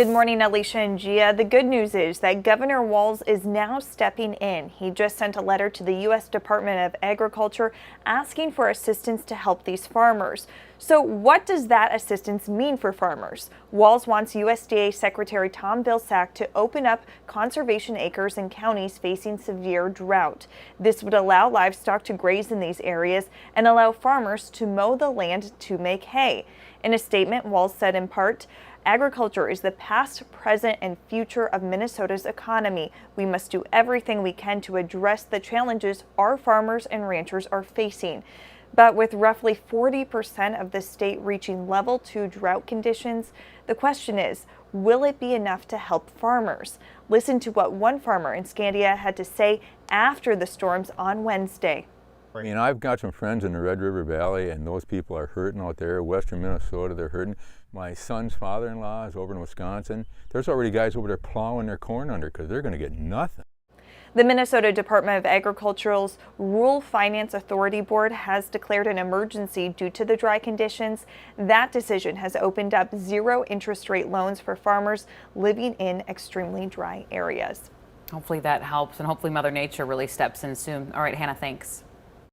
Good morning, Alicia and Gia. The good news is that Governor Walz is now stepping in. He just sent a letter to the U.S. Department of Agriculture asking for assistance to help these farmers. So what does that assistance mean for farmers? Walz wants USDA Secretary Tom Vilsack to open up conservation acres in counties facing severe drought. This would allow livestock to graze in these areas and allow farmers to mow the land to make hay. In a statement, Walz said in part, "Agriculture is the past, present, and future of Minnesota's economy. We must do everything we can to address the challenges our farmers and ranchers are facing." But with roughly 40% of the state reaching level 2 drought conditions, the question is, will it be enough to help farmers? Listen to what one farmer in Scandia had to say after the storms on Wednesday. I've got some friends in the Red River Valley, and those people are hurting out there. Western Minnesota, they're hurting. My son's father-in-law is over in Wisconsin. There's already guys over there plowing their corn under because they're going to get nothing. The Minnesota Department of Agriculture's Rural Finance Authority Board has declared an emergency due to the dry conditions. That decision has opened up zero interest rate loans for farmers living in extremely dry areas. Hopefully that helps, and hopefully Mother Nature really steps in soon. All right, Hannah, thanks.